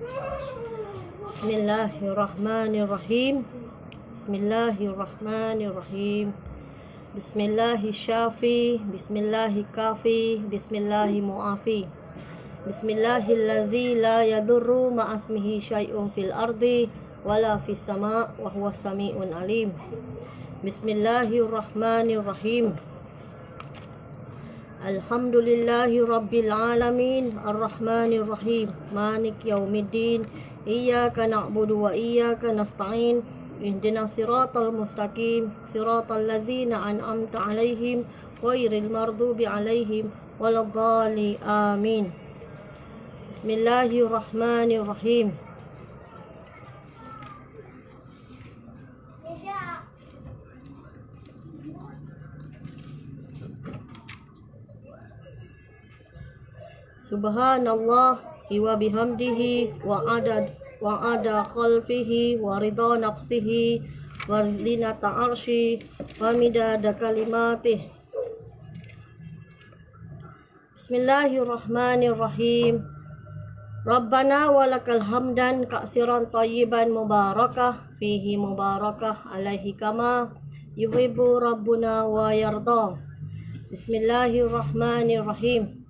Bismillahirrahmanirrahim. Bismillahirrahmanirrahim. Bismillahi syafi, bismillahi kafi, bismillahi mu'afi. Bismillahillazi la yadurru ma'asmihi syai'un fil ardi wala fis sama' wa huwa sami'un alim. Bismillahirrahmanirrahim. Alhamdulillahi rabbil alamin, arrahmanir rahim, malik yaumiddin, iyyaka na'budu wa iyyaka nasta'in, ihdinas siratal mustaqim, siratal ladzina an'amta 'alaihim ghairil maghdubi 'alaihim waladdallin, amin. Bismillahirrahmanirrahim. Subhanallah wa bihamdihi wa ada khalfihi wa ridha nafsihi wa zinata arsy wa midada kalimatih. Bismillahirrahmanirrahim. Rabbana walakal hamdan katsiran thayyiban mubarakah fihi mubarakah alaihi kama yuhibbu rabbuna wa yarda. Bismillahirrahmanirrahim.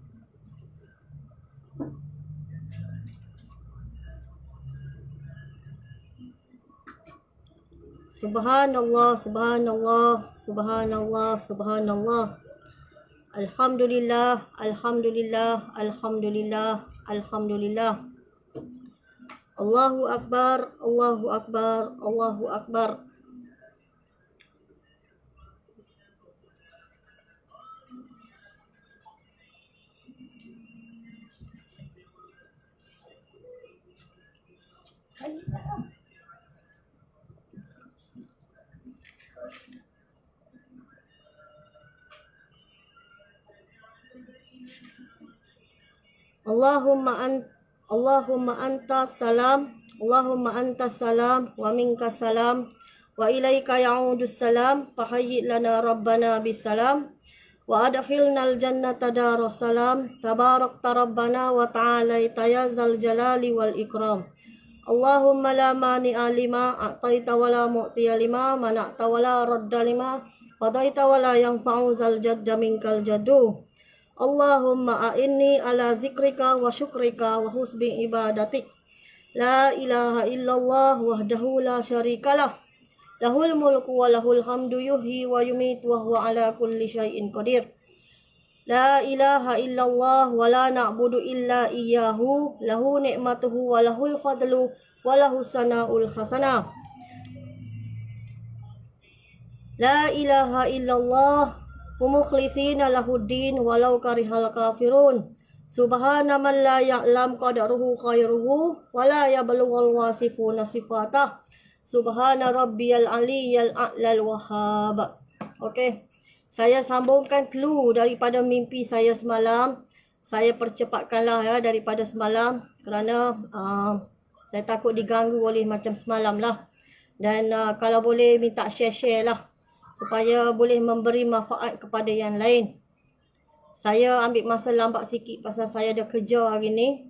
Subhanallah, subhanallah, subhanallah, subhanallah. Alhamdulillah, alhamdulillah, alhamdulillah, alhamdulillah. Allahu akbar, Allahu akbar, Allahu akbar. Allahumma antas salam, Allahumma antas salam wa minkas salam wa ilaika ya'udus salam, fahayyi lana rabbana bisalam wa adkhilnal jannata daras salam, tabarakta rabbana wa ta'alaita ya zal jalali wal ikram. Allahumma la mani'a lima a'taita wa la mu'tiya lima mana'ta wa la radda lima qadaita wa la yanfa'u zal jadda minkal jaddu. Allahumma a'inni ala zikrika wa syukrika wa husni ibadatik. La ilaha illallah wahdahu la syarikalah. Lahul mulku wa lahul hamdu yuhyi wa yumitu wa huwa ala kulli syai'in qadir. La ilaha illallah wa la na'budu illa iyyahu. Lahu ni'matuhu wa lahul fadlu wa lahu sana'ul hasanah. La ilaha illallah mukhlisina lahuddin walau karihal kafirun. Subhana man la ya'lam qadaruhu khairuhu wa la yablughul wasifuna sifatah. Subhana rabbiyal aliyyal a'lal wahhab. Okey. Saya sambungkan clue daripada mimpi saya semalam. Saya percepatkanlah ya daripada semalam kerana saya takut diganggu oleh macam semalam lah. Dan kalau boleh minta share-share lah supaya boleh memberi manfaat kepada yang lain. Saya ambil masa lambat sikit pasal saya ada kerja hari ni.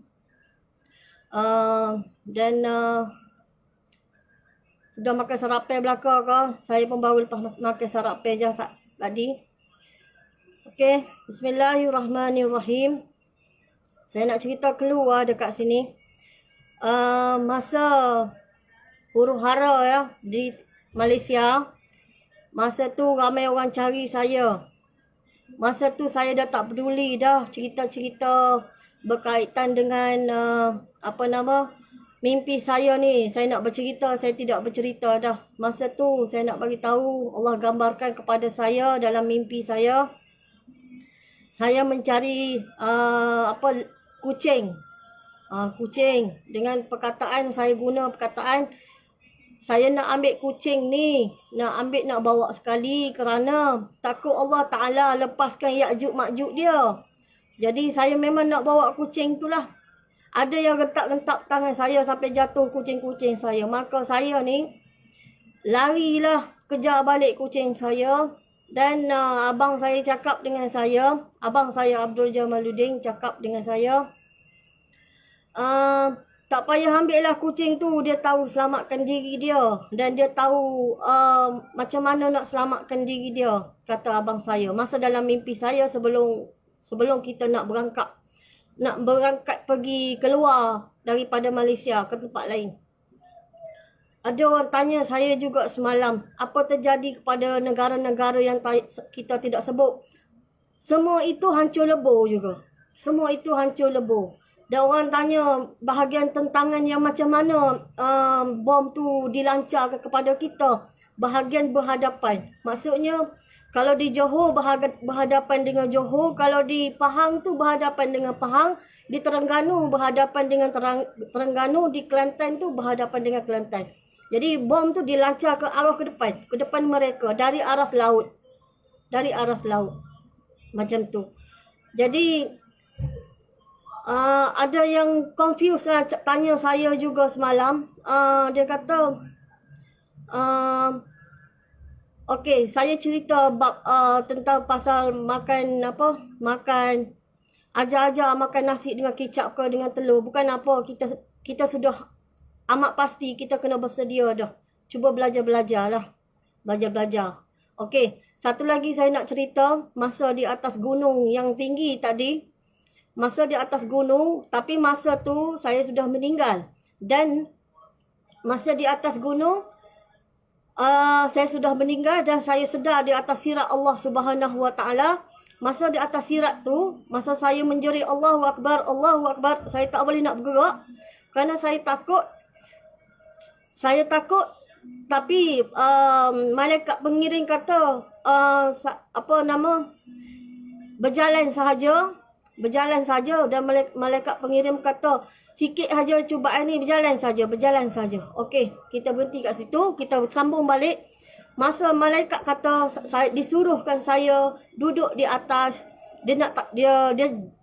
Sudah makan sarapan belaka ke? Saya pun baru lepas makan sarapan je tadi. Okey, bismillahirrahmanirrahim. Saya nak cerita keluar dekat sini. Masa huru-hara ya di Malaysia, masa tu ramai orang cari saya. Masa tu saya dah tak peduli dah cerita-cerita berkaitan dengan mimpi saya ni. Saya nak bercerita, saya tidak bercerita dah. Masa tu saya nak bagi tahu, Allah gambarkan kepada saya dalam mimpi saya. Saya mencari kucing. Kucing dengan perkataan, saya guna perkataan saya nak ambil kucing ni, nak bawa sekali kerana takut Allah Ta'ala lepaskan Ya'juj Ma'juj dia. Jadi saya memang nak bawa kucing tu lah. Ada yang gentak-gentak tangan saya sampai jatuh kucing-kucing saya. Maka saya ni larilah kejar balik kucing saya. Dan abang saya cakap dengan saya, abang saya Abdul Jamaluddin cakap dengan saya, Tak payah ambil lah kucing tu, dia tahu selamatkan diri dia. Dan dia tahu macam mana nak selamatkan diri dia, kata abang saya. Masa dalam mimpi saya sebelum kita nak berangkat pergi keluar daripada Malaysia ke tempat lain. Ada orang tanya saya juga semalam, apa terjadi kepada negara-negara yang kita tidak sebut. Semua itu hancur lebur juga. Semua itu hancur lebur. Dan orang tanya bahagian tentangan yang macam mana bom tu dilancarkan kepada kita. Bahagian berhadapan. Maksudnya kalau di Johor berhadapan dengan Johor. Kalau di Pahang tu berhadapan dengan Pahang. Di Terengganu berhadapan dengan Terengganu. Di Kelantan tu berhadapan dengan Kelantan. Jadi bom tu dilancar ke arah ke depan. Ke depan mereka. Dari aras laut. Dari aras laut. Macam tu. Jadi ada yang confused lah, tanya saya juga semalam. Dia kata, okey, saya cerita tentang pasal makan makan ajar-ajar makan nasi dengan kicap ke dengan telur. Bukan apa, kita sudah amat pasti kita kena bersedia dah. Cuba belajar-belajar lah. Belajar-belajar. Okey, satu lagi saya nak cerita masa di atas gunung yang tinggi tadi. Masa di atas gunung, tapi masa tu saya sudah meninggal. Dan masa di atas gunung, saya sudah meninggal dan saya sedar di atas sirat Allah Subhanahu Wa Taala. Masa di atas sirat tu, masa saya menjerit Allahu Akbar, Allahu Akbar, saya tak boleh nak bergerak. Kerana saya takut. Tapi malaikat pengiring kata, berjalan saja dan malaikat pengirim kata sikit saja cubaan ni, berjalan saja. Okey, kita berhenti kat situ, kita sambung balik. Masa malaikat kata disuruhkan saya duduk di atas,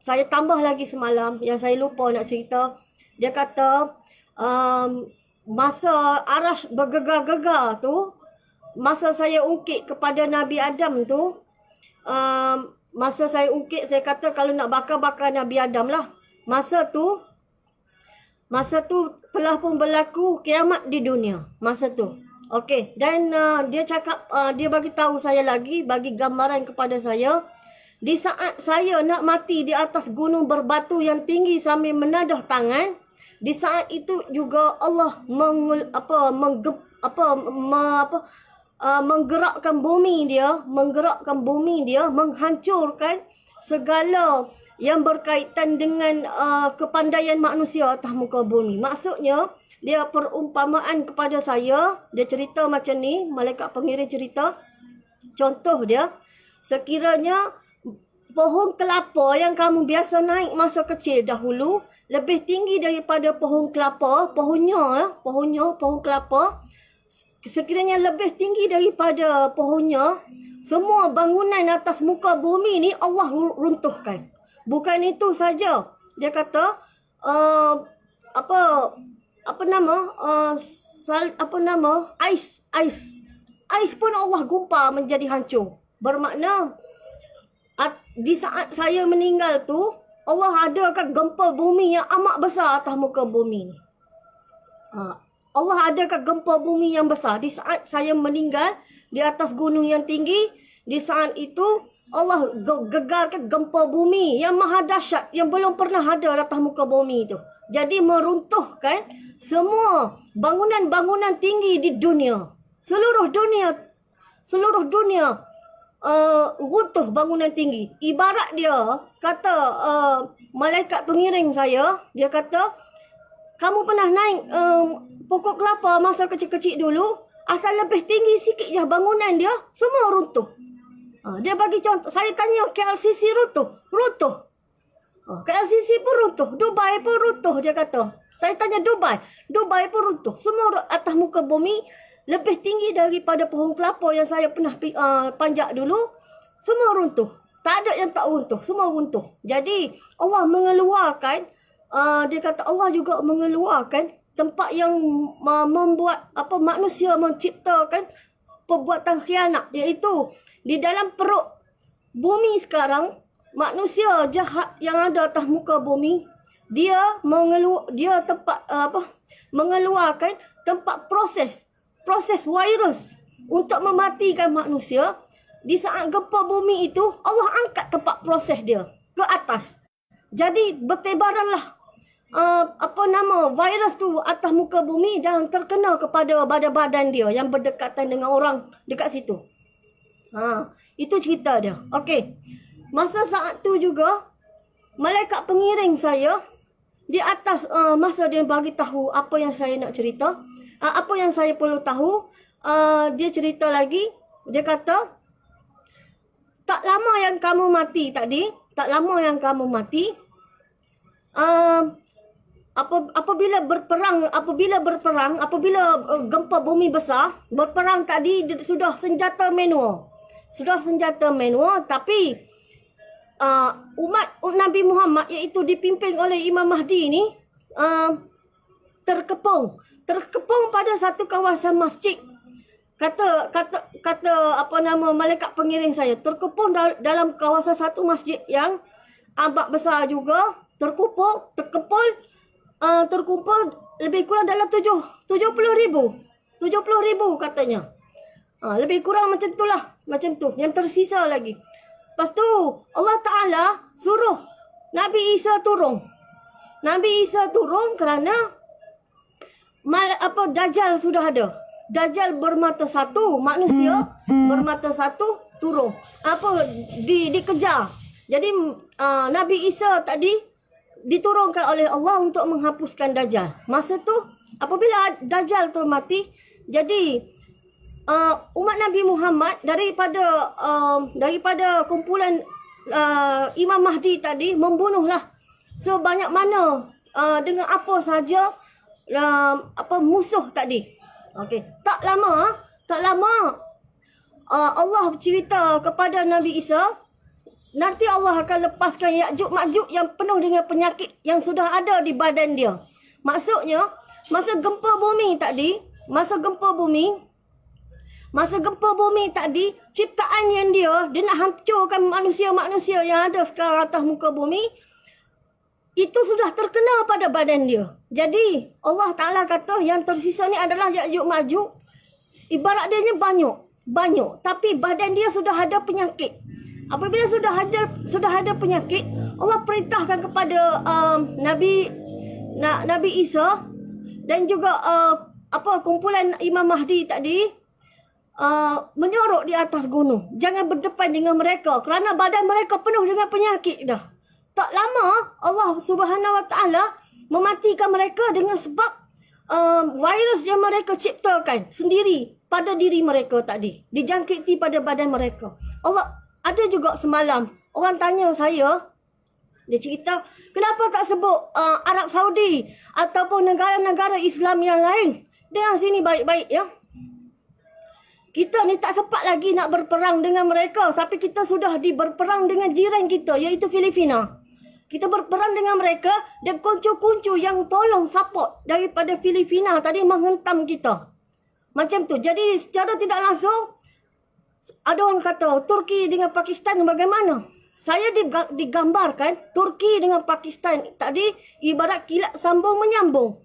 saya tambah lagi semalam yang saya lupa nak cerita. Dia kata masa aras bergegar-gegar tu, masa saya ungkit kepada Nabi Adam tu, masa saya ungkit, saya kata kalau nak bakar Nabi Adam lah. Masa tu telah pun berlaku kiamat di dunia. Masa tu. Okey. Dan dia cakap, dia bagi tahu saya lagi, bagi gambaran kepada saya. Di saat saya nak mati di atas gunung berbatu yang tinggi sambil menadah tangan. Di saat itu juga Allah menggerakkan bumi dia, menghancurkan segala yang berkaitan dengan kepandaian manusia atas muka bumi. Maksudnya, dia perumpamaan kepada saya, dia cerita macam ni, malaikat pengiring cerita. Contoh dia, sekiranya pohon kelapa yang kamu biasa naik masa kecil dahulu, lebih tinggi daripada pohon kelapa, pohon kelapa, sekiranya lebih tinggi daripada pohonnya, semua bangunan atas muka bumi ni Allah runtuhkan. Bukan itu saja. Dia kata ais pun Allah gumpal menjadi hancur. Bermakna di saat saya meninggal tu, Allah adakan gempa bumi yang amat besar atas muka bumi ni. Allah adakan gempa bumi yang besar. Di saat saya meninggal di atas gunung yang tinggi, di saat itu Allah gegarkan gempa bumi yang maha dahsyat yang belum pernah ada atas muka bumi itu. Jadi meruntuhkan semua bangunan-bangunan tinggi di dunia. Seluruh dunia runtuh bangunan tinggi. Ibarat dia kata, malaikat pengiring saya, dia kata, kamu pernah naik pokok kelapa masa kecil-kecil dulu, asal lebih tinggi sikit je bangunan dia, semua runtuh. Dia bagi contoh, saya tanya KLCC runtuh. KLCC pun runtuh, Dubai pun runtuh, dia kata. Saya tanya Dubai pun runtuh. Semua atas muka bumi lebih tinggi daripada pohon kelapa yang saya pernah panjat dulu, semua runtuh. Tak ada yang tak runtuh, semua runtuh. Jadi Allah mengeluarkan, dia kata Allah juga mengeluarkan tempat yang membuat manusia menciptakan perbuatan khianat, iaitu di dalam perut bumi sekarang, manusia jahat yang ada atas muka bumi, dia mengeluarkan tempat proses virus untuk mematikan manusia. Di saat gempa bumi itu, Allah angkat tempat proses dia ke atas. Jadi bertebaranlah virus tu atas muka bumi dan terkena kepada badan-badan dia yang berdekatan dengan orang dekat situ. Itu cerita dia. Okey. Masa saat tu juga malaikat pengiring saya di atas masa dia bagi tahu apa yang saya nak cerita, apa yang saya perlu tahu, dia cerita lagi. Dia kata, tak lama yang kamu mati tadi, apabila gempa bumi besar, berperang tadi sudah senjata manual. Tapi umat Nabi Muhammad, iaitu dipimpin oleh Imam Mahdi ni, terkepung pada satu kawasan masjid. Kata malaikat pengiring saya, terkepung dalam kawasan satu masjid yang amat besar juga, terkumpul lebih kurang dalam 70,000 katanya. Lebih kurang macam tu, yang tersisa lagi. Lepas tu Allah Ta'ala suruh Nabi Isa turun kerana Dajjal sudah ada. Dajjal bermata satu, manusia bermata satu turun. Dikejar. Jadi Nabi Isa tadi diturunkan oleh Allah untuk menghapuskan Dajjal. Masa tu apabila Dajjal tu mati, jadi umat Nabi Muhammad daripada kumpulan Imam Mahdi tadi membunuhlah sebanyak mana dengan apa saja musuh tadi. Okey, tak lama Allah cerita kepada Nabi Isa, nanti Allah akan lepaskan Ya'juj Ma'juj yang penuh dengan penyakit yang sudah ada di badan dia. Maksudnya, masa gempa bumi tadi, ciptaan yang dia nak hancurkan manusia-manusia yang ada sekarang atas muka bumi, itu sudah terkena pada badan dia. Jadi Allah Ta'ala kata yang tersisa ni adalah Ya'juj Ma'juj. Ibarat dia ni banyak, tapi badan dia sudah ada penyakit. Apabila sudah ada penyakit, Allah perintahkan kepada Nabi Isa dan juga kumpulan Imam Mahdi tadi menyorok di atas gunung. Jangan berdepan dengan mereka kerana badan mereka penuh dengan penyakit dah. Tak lama Allah Subhanahu Wa Taala mematikan mereka dengan sebab virus yang mereka ciptakan sendiri pada diri mereka tadi, dijangkiti pada badan mereka. Allah ada juga semalam orang tanya saya, dia cerita, kenapa tak sebut Arab Saudi ataupun negara-negara Islam yang lain? Dengar sini baik-baik ya. Kita ni tak sempat lagi nak berperang dengan mereka, tapi kita sudah berperang dengan jiran kita, iaitu Filipina. Kita berperang dengan mereka dan kuncu-kuncu yang tolong support daripada Filipina tadi menghentam kita. Macam tu. Jadi secara tidak langsung, ada orang kata Turki dengan Pakistan bagaimana? Saya digambarkan Turki dengan Pakistan tadi ibarat kilat sambung menyambung.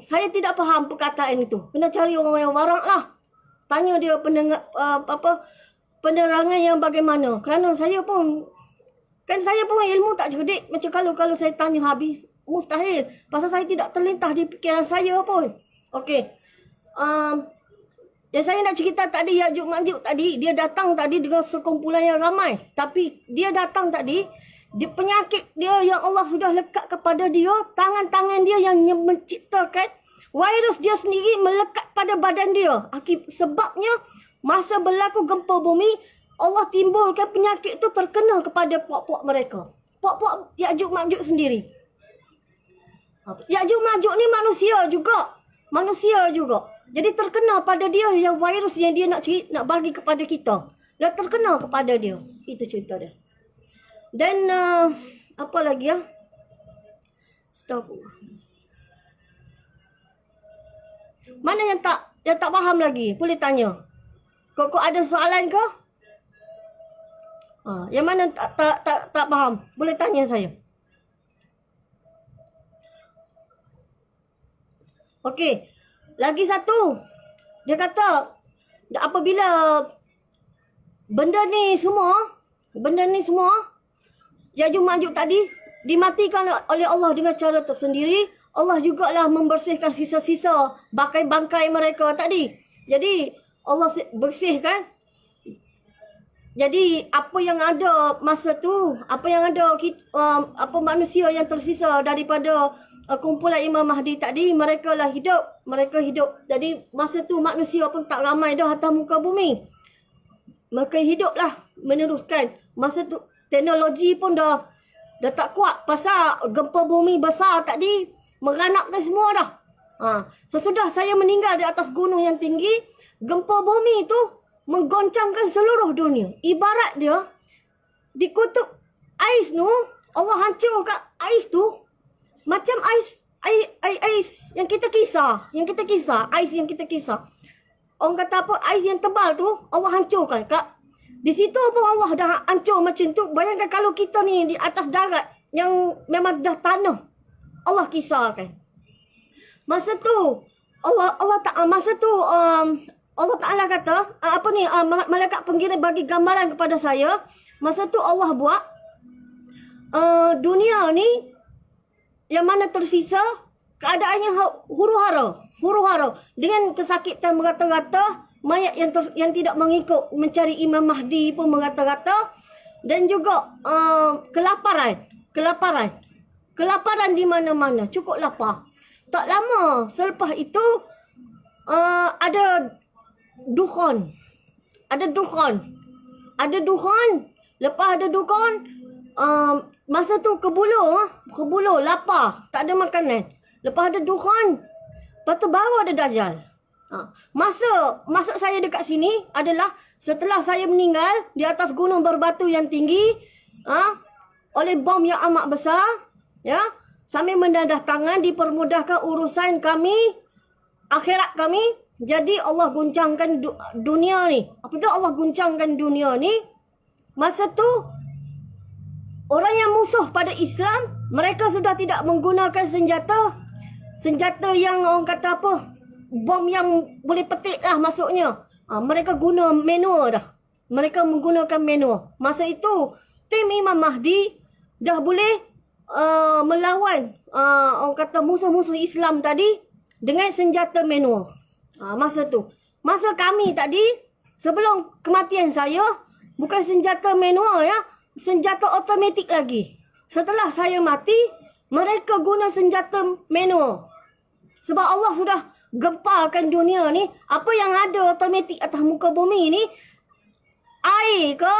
Saya tidak faham perkataan itu. Kena cari orang yang warak lah. Tanya dia penerangan yang bagaimana. Kerana saya pun ilmu tak cerdik. Macam kalau saya tanya habis, mustahil. Pasal saya tidak terlintas di fikiran saya pun. Okey. Yang saya nak cerita tadi, Ya'juj Ma'juj tadi, dia datang tadi dengan sekumpulan yang ramai. Tapi dia datang tadi, penyakit dia yang Allah sudah lekat kepada dia, tangan-tangan dia yang menciptakan virus dia sendiri melekat pada badan dia. Sebabnya, masa berlaku gempa bumi, Allah timbulkan penyakit itu terkena kepada puak-puak mereka. Puak-puak Ya'juj Ma'juj sendiri. Ya'juj Ma'juj ni manusia juga. Jadi terkena pada dia yang virus yang dia nak bagi kepada kita. Dah terkena kepada dia. Itu cerita dia. Dan apa lagi ya? Stop. Mana yang tak faham lagi? Boleh tanya. Kok ada soalan ke? Yang mana tak faham? Boleh tanya saya. Okey. Lagi satu. Dia kata apabila benda ni semua Yajuj Majuj tadi dimatikan oleh Allah dengan cara tersendiri, Allah jugalah membersihkan sisa-sisa bangkai mereka tadi. Jadi Allah bersihkan. Jadi apa yang ada masa tu, apa yang ada apa manusia yang tersisa daripada kumpulan Imam Mahdi tadi, mereka hidup. Jadi masa tu manusia pun tak ramai dah atas muka bumi. Mereka hiduplah meneruskan. Masa tu teknologi pun dah tak kuat pasal gempa bumi besar tadi meranapkan semua dah. Sesudah saya meninggal di atas gunung yang tinggi, gempa bumi tu menggoncangkan seluruh dunia. Ibarat dia di kutub ais tu, Allah hancurkan ais tu macam ais yang kita kisah, ais yang kita kisah. Orang kata apa, ais yang tebal tu Allah hancurkan. Di situ pun Allah dah hancur macam tu. Bayangkan kalau kita ni di atas darat yang memang dah tanah, Allah kisahkan. Masa tu Allah Ta'ala kata, malaikat pengirim bagi gambaran kepada saya. Masa tu Allah buat dunia ni yang mana tersisa keadaannya huru-hara dengan kesakitan merata-rata, mayat yang tidak mengikut mencari Imam Mahdi pun merata-rata, dan juga kelaparan di mana-mana, cukup lapar. Tak lama selepas itu ada dukhan. Lepas ada dukhan, masa tu kebulu lapar, tak ada makanan. Lepas ada dukhan, lepas tu baru ada Dajjal. Masa saya dekat sini adalah setelah saya meninggal di atas gunung berbatu yang tinggi, oleh bom yang amat besar, ya, sambil mendadah tangan dipermudahkan urusan kami, akhirat kami. Jadi Allah guncangkan dunia ni. Apabila Allah guncangkan dunia ni, masa tu orang yang musuh pada Islam, mereka sudah tidak menggunakan senjata yang orang kata apa, bom yang boleh petik lah maksudnya. Mereka guna manual dah. Mereka menggunakan manual. Masa itu tim Imam Mahdi dah boleh melawan orang kata musuh-musuh Islam tadi dengan senjata manual. Masa kami tadi, sebelum kematian saya, bukan senjata manual ya, senjata automatik lagi. Setelah saya mati, mereka guna senjata manual. Sebab Allah sudah gemparkan dunia ni. Apa yang ada automatik atas muka bumi ni, air ke,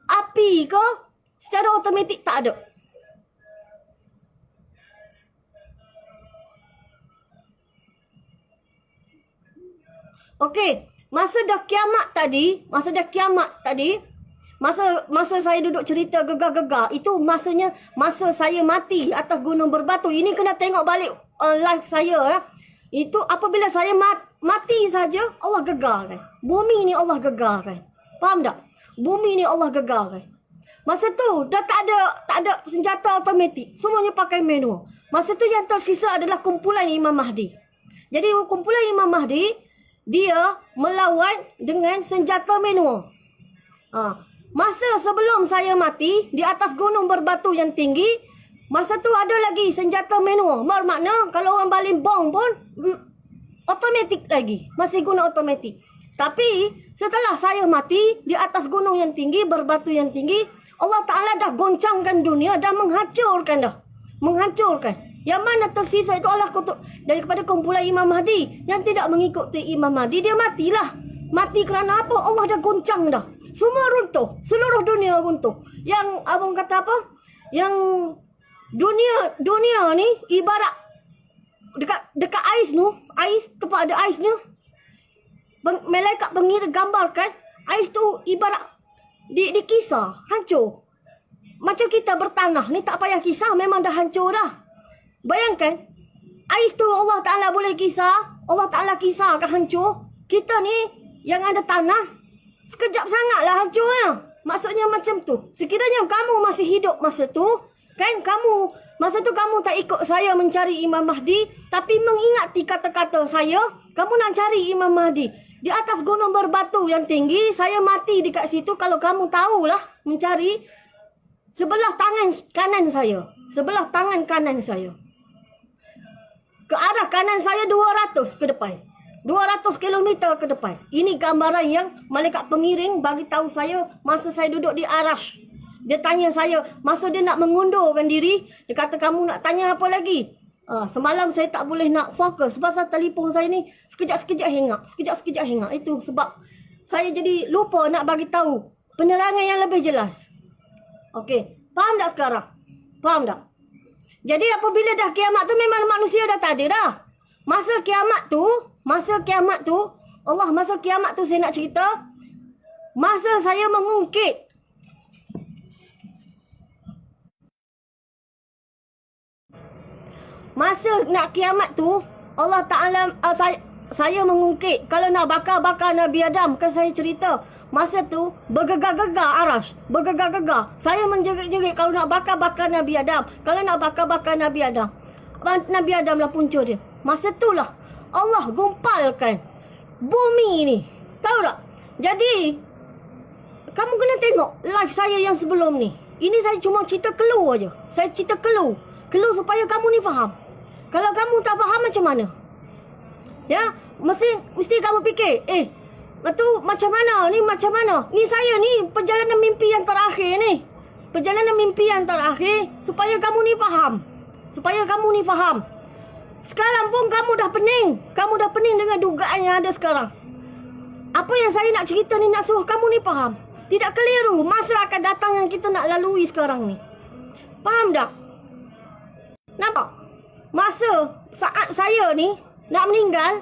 api ke, secara automatik tak ada. Okey, masa kiamat tadi, masa saya duduk cerita gegar-gegar, itu masa saya mati atas gunung berbatu. Ini kena tengok balik live saya ya. Itu apabila saya mati saja, Allah gegarkan. Bumi ni Allah gegarkan. Faham tak? Bumi ni Allah gegarkan. Masa tu dah tak ada senjata automatik. Semuanya pakai manual. Masa tu yang tersisa adalah kumpulan Imam Mahdi. Jadi kumpulan Imam Mahdi, dia melawan dengan senjata manual. Masa sebelum saya mati di atas gunung berbatu yang tinggi, masa tu ada lagi senjata manual. Bermakna kalau orang baling bom pun automatik lagi. Masih guna automatik. Tapi setelah saya mati di atas gunung yang tinggi, berbatu yang tinggi, Allah Ta'ala dah goncangkan dunia, dah menghancurkan dah. Yang mana tersisa itu adalah daripada kumpulan Imam Mahdi. Yang tidak mengikuti Imam Mahdi, dia matilah. Mati kerana apa? Allah dah goncang dah. Semua runtuh. Seluruh dunia runtuh. Yang abang kata apa? Yang dunia ni ibarat dekat ais tu. Ais, tempat ada ais ni. Malaikat pengira gambarkan. Ais tu ibarat dikisar. Hancur. Macam kita bertanah ni, tak payah kisah. Memang dah hancur dah. Bayangkan, ais tu Allah Ta'ala boleh kisah. Allah Ta'ala kisah akan hancur. Kita ni yang ada tanah, sekejap sangatlah hancurnya. Maksudnya macam tu. Sekiranya kamu masih hidup masa tu, kan, kamu Masa tu kamu tak ikut saya mencari Imam Mahdi, tapi mengingati kata-kata saya, kamu nak cari Imam Mahdi. Di atas gunung berbatu yang tinggi, saya mati dekat situ. Kalau kamu tahulah mencari sebelah tangan kanan saya. Sebelah tangan kanan saya. Ke arah kanan saya 200 ke depan. 200 kilometer ke depan. Ini gambaran yang malaikat pengiring bagi tahu saya masa saya duduk di Arash. Dia tanya saya, masa dia nak mengundurkan diri, dia kata, kamu nak tanya apa lagi? Semalam saya tak boleh nak fokus. Pasal telefon saya ni sekejap-sekejap hengak. Sekejap-sekejap hengak. Itu sebab saya jadi lupa nak bagi tahu penerangan yang lebih jelas. Okey. Faham tak sekarang? Faham tak? Jadi apabila dah kiamat tu memang manusia dah tak ada dah. Masa kiamat tu, masa kiamat tu saya nak cerita, masa saya mengungkit masa nak kiamat tu, Allah Ta'ala, saya mengungkit. Kalau nak bakar-bakar Nabi Adam, kan saya cerita. Masa tu, bergegar-gegar Arash. Bergegar-gegar. Saya menjerit-jerit kalau nak bakar-bakar Nabi Adam. Kalau nak bakar-bakar Nabi Adam. Nabi Adam lah punca dia. Masa tu lah, Allah gumpalkan bumi ni. Tahu tak? Jadi, kamu kena tengok live saya yang sebelum ni. Ini saya cuma cerita clue aja. Saya cerita clue. Clue supaya kamu ni faham. Kalau kamu tak faham macam mana? Ya, mesti kamu fikir, tu macam mana? Ni macam mana? Ni saya ni perjalanan mimpi yang terakhir ni. Perjalanan mimpi yang terakhir supaya kamu ni faham. Supaya kamu ni faham. Sekarang pun kamu dah pening. Kamu dah pening dengan dugaan yang ada sekarang. Apa yang saya nak cerita ni nak suruh kamu ni faham. Tidak keliru masa akan datang yang kita nak lalui sekarang ni. Faham tak? Nampak? Masa saat saya ni nak meninggal,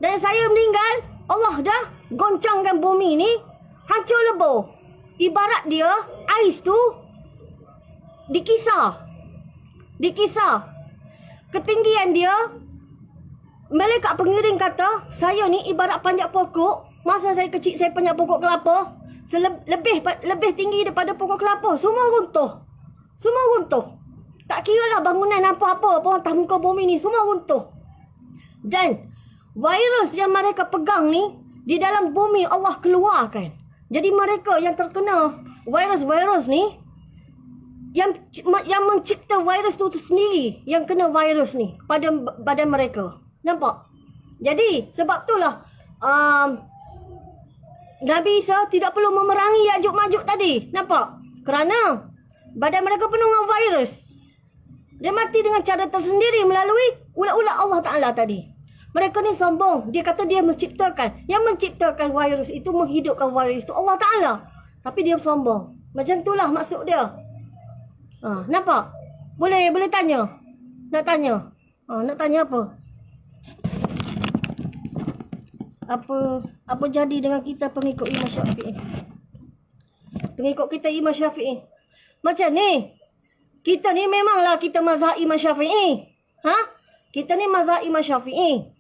dan saya meninggal, Allah dah goncangkan bumi ni hancur lebur. Ibarat dia ais tu dikisar. Ketinggian dia, malaikat pengiring kata, saya ni ibarat panjat pokok. Masa saya kecil saya panjat pokok kelapa, lebih tinggi daripada pokok kelapa. Semua runtuh. Tak kira lah bangunan apa-apa pun atas muka bumi ni, semua runtuh. Dan virus yang mereka pegang ni, di dalam bumi Allah keluarkan. Jadi mereka yang terkena virus-virus ni, yang mencipta virus tu sendiri, yang kena virus ni pada badan mereka. Nampak? Jadi sebab itulah Nabi Isa tidak perlu memerangi Ya'juj Ma'juj tadi. Nampak? Kerana badan mereka penuh dengan virus. Dia mati dengan cara tersendiri melalui ulat-ulat Allah Ta'ala tadi. Mereka ni sombong. Dia kata dia menciptakan. Yang menciptakan virus itu, menghidupkan virus itu Allah Ta'ala. Tapi dia sombong. Macam itulah maksud dia. Nampak? Boleh tanya? Nak tanya? Nak tanya apa? Apa jadi dengan kita pengikut Imam Syafi'i? Pengikut kita Imam Syafi'i. Macam ni. Kita ni memanglah kita mazhab Imam Syafi'i. Kita ni mazhab Imam Syafi'i.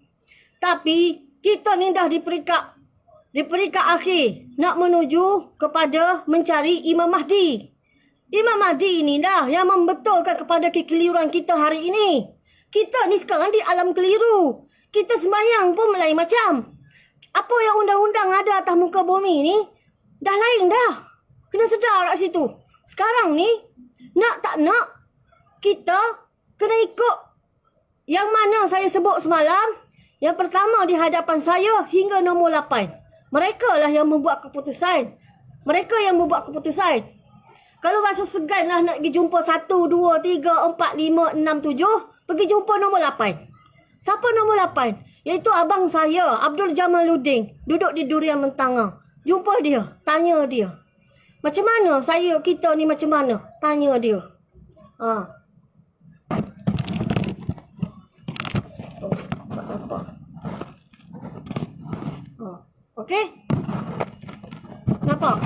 Tapi kita ni dah di peringkat akhir nak menuju kepada mencari Imam Mahdi. Imam Mahdi ini dah yang membetulkan kepada kekeliruan kita hari ini. Kita ni sekarang di alam keliru. Kita sembahyang pun lain macam. Apa yang undang-undang ada atas muka bumi ni dah lain dah. Kena sedar kat situ. Sekarang ni nak tak nak, kita kena ikut yang mana saya sebut semalam. Yang pertama di hadapan saya hingga nombor 8. Mereka lah yang membuat keputusan. Kalau rasa segan lah nak pergi jumpa 1, 2, 3, 4, 5, 6, 7, pergi jumpa nombor 8. Siapa nombor 8? Iaitu abang saya, Abdul Jamaluddin. Duduk di Durian Mentanga. Jumpa dia, tanya dia. Macam mana kita ni macam mana? Tanya dia. Okey? Nampak?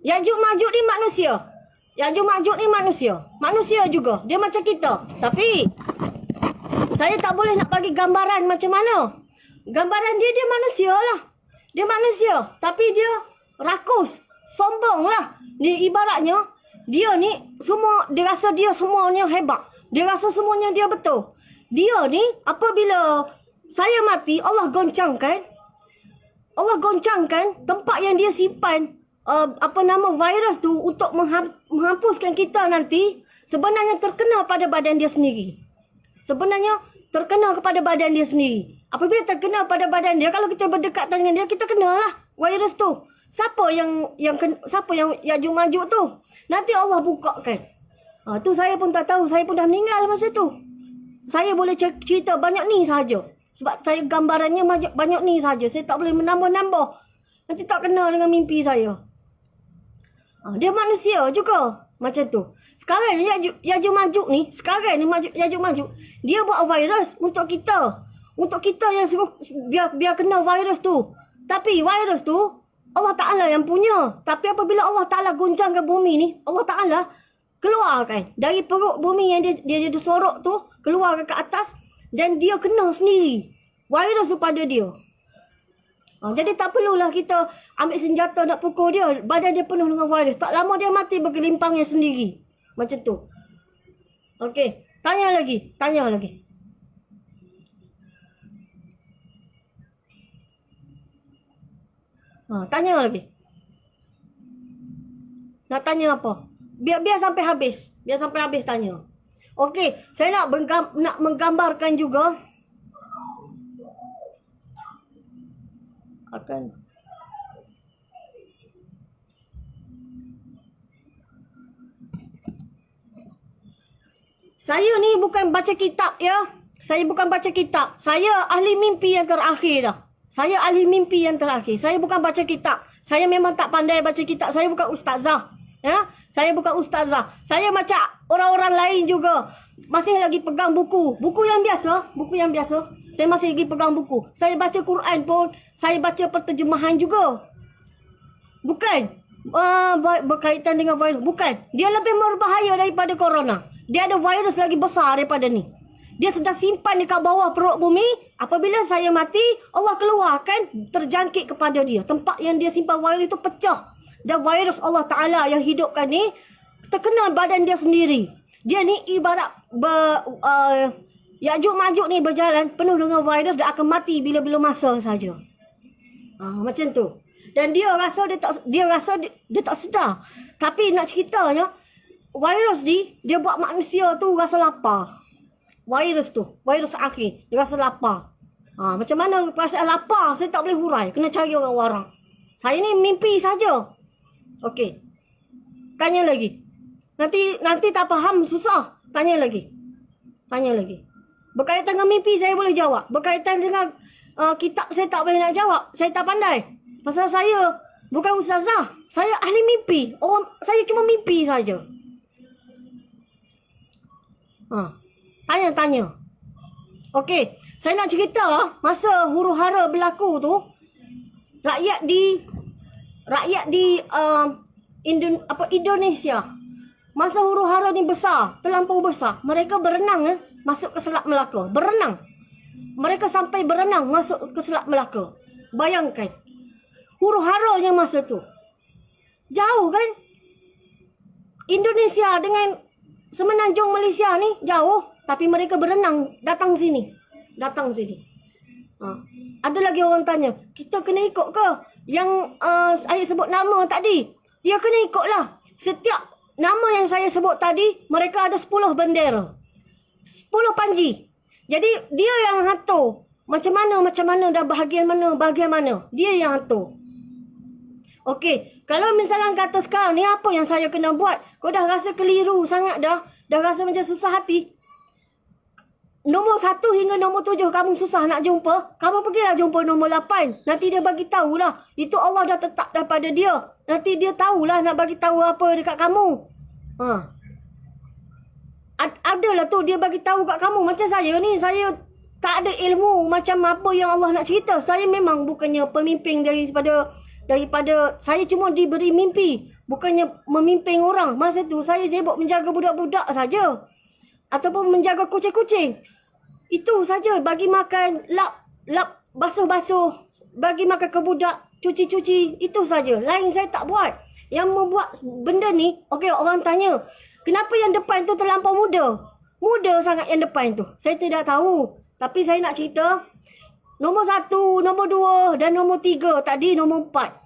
Ya'juj Ma'juj ni manusia. Ya'juj Ma'juj ni manusia. Manusia juga. Dia macam kita. Tapi saya tak boleh nak bagi gambaran macam mana. Gambaran dia manusia lah. Dia manusia. Tapi dia rakus. Sombong lah. Dia ibaratnya, dia ni semua, dia rasa dia semuanya hebat. Dia rasa semuanya dia betul. Dia ni apabila saya mati, Allah goncangkan tempat yang dia simpan virus tu untuk menghapuskan kita nanti, sebenarnya terkena pada badan dia sendiri. Sebenarnya terkena kepada badan dia sendiri. Apabila terkena pada badan dia, kalau kita berdekat dengan dia, kita kenalah virus tu. Siapa yang Ya'juj Ma'juj tu? Nanti Allah bukakan. Tu saya pun tak tahu, saya pun dah meninggal masa tu. Saya boleh cerita banyak ni saja. Sebab saya gambarannya banyak ni saja. Saya tak boleh menambah-nambah. Nanti tak kena dengan mimpi saya. Dia manusia juga. Macam tu. Sekarang Ya'juj Ma'juj ni. Ya'juj Ma'juj. Dia buat virus untuk kita. Untuk kita yang biar kena virus tu. Tapi virus tu Allah Ta'ala yang punya. Tapi apabila Allah Ta'ala goncangkan bumi ni. Allah Ta'ala keluarkan. Dari perut bumi yang dia sorok tu. Keluar ke atas. Dan dia kena sendiri. Virus tu pada dia. Jadi tak perlulah kita ambil senjata nak pukul dia. Badan dia penuh dengan virus. Tak lama dia mati bergelimpangnya sendiri. Macam tu. Okey. Tanya lagi. Tanya lagi. Nak tanya apa? Biar sampai habis. Biar sampai habis tanya. Okey. Saya nak menggambarkan juga. Saya ni bukan baca kitab ya. Saya bukan baca kitab. Saya ahli mimpi yang terakhir dah. Saya bukan baca kitab. Saya memang tak pandai baca kitab. Saya bukan ustazah. Ya. Saya bukan ustazah. Saya macam orang-orang lain juga. Masih lagi pegang buku. Buku yang biasa. Saya masih lagi pegang buku. Saya baca Quran pun. Saya baca perterjemahan juga. Bukan. Berkaitan dengan virus. Bukan. Dia lebih berbahaya daripada corona. Dia ada virus lagi besar daripada ni. Dia sedang simpan dekat bawah perut bumi. Apabila saya mati, Allah keluarkan terjangkit kepada dia. Tempat yang dia simpan virus itu pecah. Dan virus Allah Ta'ala yang hidupkan ni terkena badan dia sendiri. Dia ni ibarat Ya'juj Ma'juj ni berjalan penuh dengan virus. Dia akan mati bila-bila masa saja. Macam tu. Dan dia rasa dia tak sedar. Tapi nak ceritanya, virus ni dia buat manusia tu rasa lapar. Virus akhir, dia rasa lapar. Macam mana perasaan lapar saya tak boleh hurai. Kena cari orang-orang. Saya ni mimpi saja. Okey. Tanya lagi. Nanti tak faham susah. Tanya lagi. Berkaitan dengan mimpi saya boleh jawab. Berkaitan dengan kitab saya tak boleh nak jawab. Saya tak pandai. Pasal saya bukan ustazah. Saya ahli mimpi. Saya cuma mimpi saja. Tanya. Okey. Saya nak cerita masa huru-hara berlaku tu. Rakyat di Indonesia. Masa huru-hara ni besar. Terlampau besar. Mereka berenang masuk ke Selat Melaka. Berenang. Mereka sampai berenang masuk ke Selat Melaka. Bayangkan. Huru-haranya masa tu. Jauh kan? Indonesia dengan semenanjung Malaysia ni jauh. Tapi mereka berenang datang sini. Ada lagi orang tanya, kita kena ikut ke? Yang saya sebut nama tadi. Ya kena ikutlah. Setiap nama yang saya sebut tadi, mereka ada 10 bendera. 10 panji. Jadi dia yang atur. Macam mana dan bahagian mana. Dia yang atur. Okey. Kalau misalnya kata sekarang ni apa yang saya kena buat? Kau dah rasa keliru sangat dah. Dah rasa macam susah hati. Nombor 1 hingga nombor 7 kamu susah nak jumpa. Kamu pergilah jumpa nombor 8. Nanti dia bagi tahulah. Itu Allah dah tetap daripada dia. Nanti dia tahulah nak bagi tahu apa dekat kamu. Adalah tu dia bagi tahu kat kamu. Macam saya ni, saya tak ada ilmu macam apa yang Allah nak cerita. Saya memang bukannya pemimpin daripada saya cuma diberi mimpi. Bukannya memimpin orang. Masa tu saya sibuk menjaga budak-budak saja. Ataupun menjaga kucing-kucing. Itu saja. Bagi makan, lap basuh-basuh. Bagi makan ke budak, cuci-cuci. Itu saja. Lain saya tak buat. Yang membuat benda ni, okey, orang tanya, kenapa yang depan tu terlampau muda? Muda sangat yang depan tu. Saya tidak tahu. Tapi saya nak cerita, nombor 1, nombor 2 dan nombor 3. Tadi nombor 4.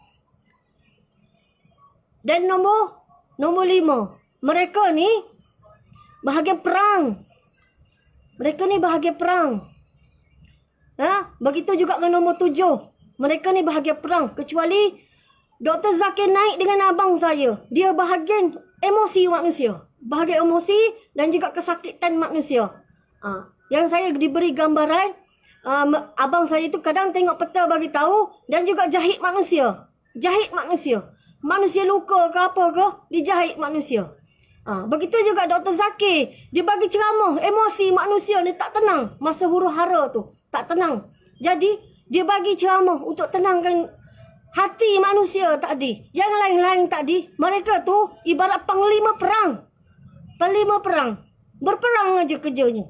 Dan nombor 5. Mereka ni bahagian perang. Mereka ni bahagian perang. Begitu juga dengan nombor 7. Mereka ni bahagian perang. Kecuali Dr. Zakir naik dengan abang saya. Dia bahagian emosi manusia. Bahagian emosi dan juga kesakitan manusia. Yang saya diberi gambaran, abang saya tu kadang tengok peta bagi tahu dan juga jahit manusia. Jahit manusia. Manusia luka ke apa ke, dijahit manusia. Begitu juga Dr. Zakir. Dia bagi ceramah, emosi manusia ni tak tenang. Masa huru hara tu, tak tenang. Jadi, dia bagi ceramah untuk tenangkan hati manusia tadi. Yang lain-lain tadi, mereka tu ibarat panglima perang. Panglima perang. Berperang aja kerjanya.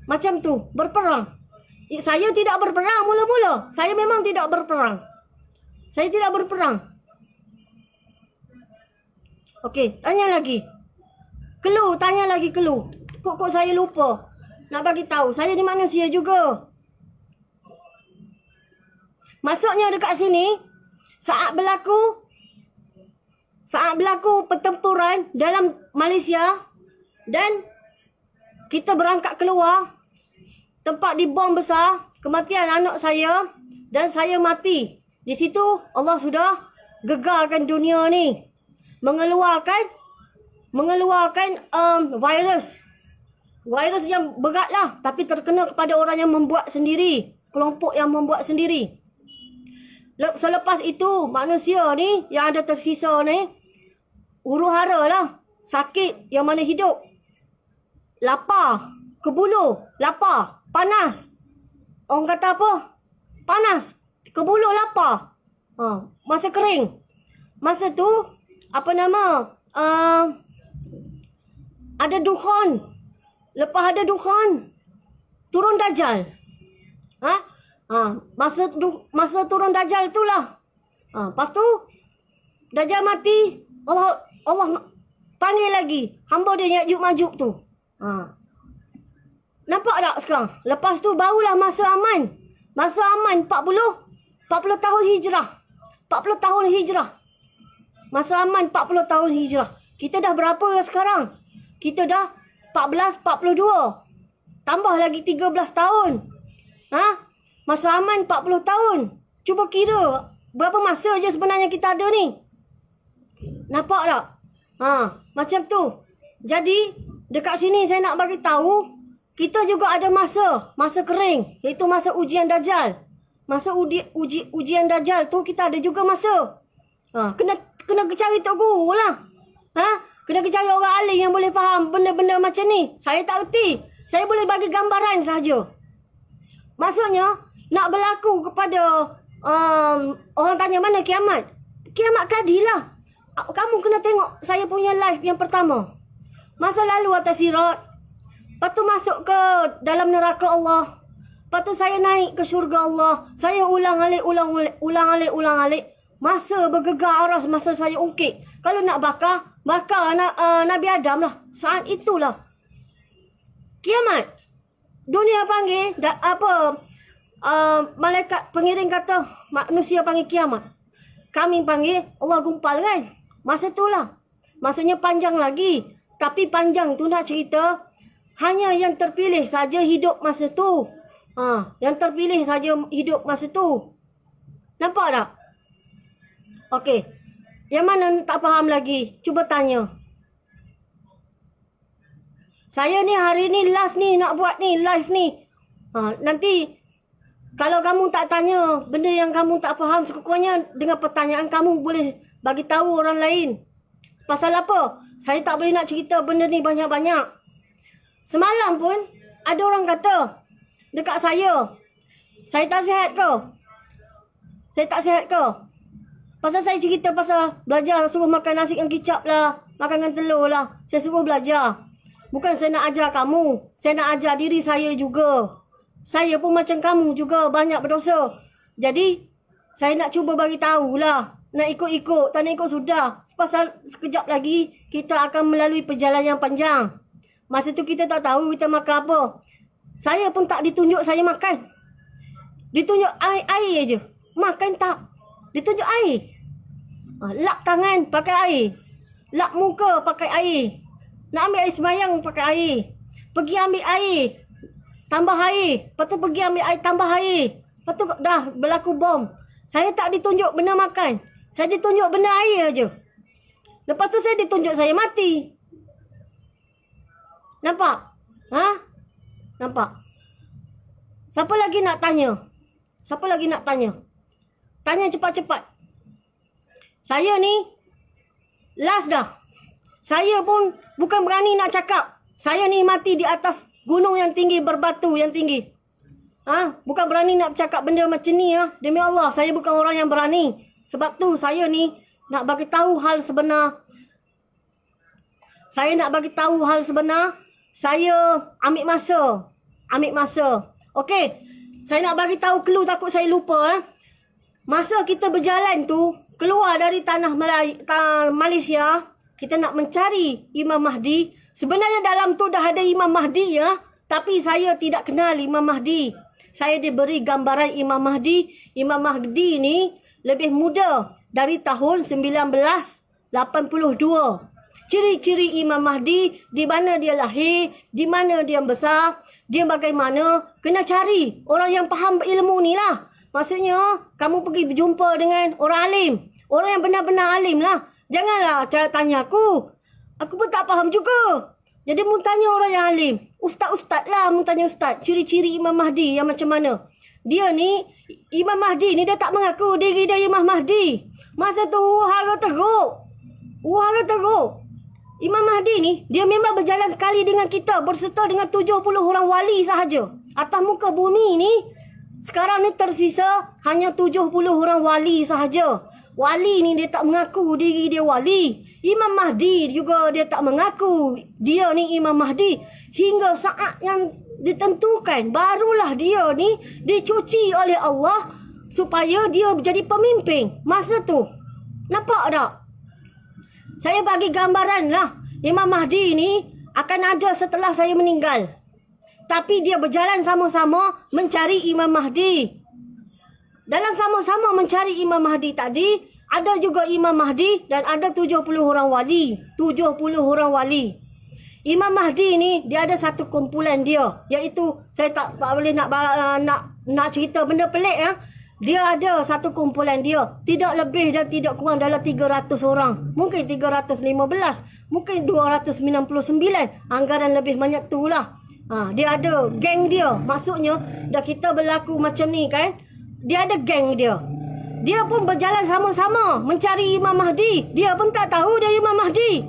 Macam tu, berperang. Saya tidak berperang mula-mula. Saya memang tidak berperang. Saya tidak berperang. Okey, tanya lagi. Tanya lagi clue. Kok saya lupa. Nak bagi tahu, saya ni manusia juga. Maksudnya dekat sini, saat berlaku pertempuran dalam Malaysia dan kita berangkat keluar, tempat dibom besar, kematian anak saya dan saya mati. Di situ Allah sudah gegarkan dunia ni. Mengeluarkan virus. Virus yang berat lah. Tapi terkena kepada orang yang membuat sendiri. Kelompok yang membuat sendiri. Selepas itu manusia ni yang ada tersisa ni huru hara lah. Sakit yang mana hidup. Lapar. Kebuluh. Lapar. Panas. Orang kata apa? Panas. Kebuluh lapar. Masa kering. Masa tu, ada dukhan. Lepas ada dukhan, turun Dajjal. Masa turun Dajjal tu lah. Lepas tu, Dajjal mati, Allah panggil lagi. Hamba dia Ya'juj Ma'juj tu. Nampak tak sekarang? Lepas tu barulah masa aman. Masa aman 40 tahun hijrah. 40 tahun hijrah. Masa aman 40 tahun hijrah. Kita dah berapa dah sekarang? Kita dah 42. Tambah lagi 13 tahun. Masa aman 40 tahun. Cuba kira berapa masa je sebenarnya kita ada ni. Nampak tak? Macam tu. Jadi dekat sini saya nak bagi tahu, kita juga ada masa kering, iaitu masa ujian Dajjal. Masa ujian Dajjal tu kita ada juga masa. Kena cari tok guru lah. Kena cari orang alim yang boleh faham benda-benda macam ni. Saya tak erti. Saya boleh bagi gambaran sahaja. Maksudnya nak berlaku kepada orang tanya mana kiamat. Kiamat kadilah. Kamu kena tengok saya punya live yang pertama. Masa lalu atas sirat. Lepas tu masuk ke dalam neraka Allah. Lepas tu saya naik ke syurga Allah. Saya ulang alik. Masa bergegar aras, masa saya ungkit. Kalau nak bakar Nabi Adam lah. Saat itulah kiamat. Dunia panggil, malaikat pengiring kata, manusia panggil kiamat. Kami panggil, Allah gumpal kan. Masa itulah. Maksudnya panjang lagi. Tapi panjang tu nak cerita, hanya yang terpilih saja hidup masa tu. Yang terpilih saja hidup masa tu. Nampak tak? Okey. Yang mana tak faham lagi? Cuba tanya. Saya ni hari ni last ni nak buat ni live ni. Nanti kalau kamu tak tanya benda yang kamu tak faham, sekurang-kurangnya dengan pertanyaan kamu boleh bagi tahu orang lain. Pasal apa? Saya tak boleh nak cerita benda ni banyak-banyak. Semalam pun ada orang kata dekat saya tak sihat ke? Saya tak sihat ke? Pasal saya cerita pasal belajar suruh makan nasi dengan kicap lah, makan dengan telur lah. Saya suruh belajar. Bukan saya nak ajar kamu. Saya nak ajar diri saya juga. Saya pun macam kamu juga banyak berdosa. Jadi saya nak cuba bagi tahulah. Nak ikut-ikut, tak nak ikut sudah. Pasal sekejap lagi kita akan melalui perjalanan yang panjang. Masa tu kita tak tahu kita makan apa. Saya pun tak ditunjuk saya makan. Ditunjuk air je. Makan tak. Ditunjuk air. Lap tangan pakai air. Lap muka pakai air. Nak ambil air sembahyang pakai air. Pergi ambil air. Tambah air. Lepas tu pergi ambil air tambah air. Lepas tu dah berlaku bom. Saya tak ditunjuk benda makan. Saya ditunjuk benda air je. Lepas tu saya ditunjuk saya mati. Nampak? Nampak? Siapa lagi nak tanya? Siapa lagi nak tanya? Tanya cepat-cepat. Saya ni last dah. Saya pun bukan berani nak cakap. Saya ni mati di atas gunung yang tinggi, berbatu yang tinggi. Bukan berani nak cakap benda macam ni. Demi Allah, saya bukan orang yang berani. Sebab tu saya ni nak bagi tahu hal sebenar. Saya nak bagi tahu hal sebenar. Saya ambil masa. Okey. Saya nak bagi tahu clue, takut saya lupa. Masa kita berjalan tu keluar dari tanah Malaysia, kita nak mencari Imam Mahdi. Sebenarnya dalam tu dah ada Imam Mahdi ya, tapi saya tidak kenal Imam Mahdi. Saya diberi gambaran Imam Mahdi. Imam Mahdi ni lebih muda dari tahun 1982. Ciri-ciri Imam Mahdi, di mana dia lahir, di mana dia besar, dia bagaimana, kena cari orang yang faham ilmu ni lah. Maksudnya, kamu pergi berjumpa dengan orang alim. Orang yang benar-benar alim lah. Janganlah tanya aku. Aku pun tak faham juga. Jadi, mu tanya orang yang alim. Ustaz-ustaz lah, mu tanya ustaz. Ciri-ciri Imam Mahdi yang macam mana. Dia ni, Imam Mahdi ni dia tak mengaku diri dia Imam Mahdi. Masa tu, hara teruk. Imam Mahdi ni, dia memang berjalan sekali dengan kita. Berserta dengan 70 orang wali sahaja. Atas muka bumi ni, sekarang ni tersisa hanya 70 orang wali sahaja. Wali ni dia tak mengaku diri dia wali. Imam Mahdi juga dia tak mengaku dia ni Imam Mahdi. Hingga saat yang ditentukan, barulah dia ni dicuci oleh Allah supaya dia menjadi pemimpin. Masa tu, nampak tak? Saya bagi gambaran lah. Imam Mahdi ni akan ada setelah saya meninggal. Tapi dia berjalan sama-sama mencari Imam Mahdi. Dalam sama-sama mencari Imam Mahdi tadi, ada juga Imam Mahdi dan ada 70 orang wali. 70 orang wali. Imam Mahdi ni, dia ada satu kumpulan dia. Iaitu, saya tak boleh nak cerita benda pelik ya. Dia ada satu kumpulan dia. Tidak lebih dan tidak kurang dalam 300 orang. Mungkin 315. Mungkin 299. Anggaran lebih banyak tu lah. Dia ada geng dia. Maksudnya, dah kita berlaku macam ni kan. Dia ada geng dia. Dia pun berjalan sama-sama mencari Imam Mahdi. Dia pun tak tahu dia Imam Mahdi.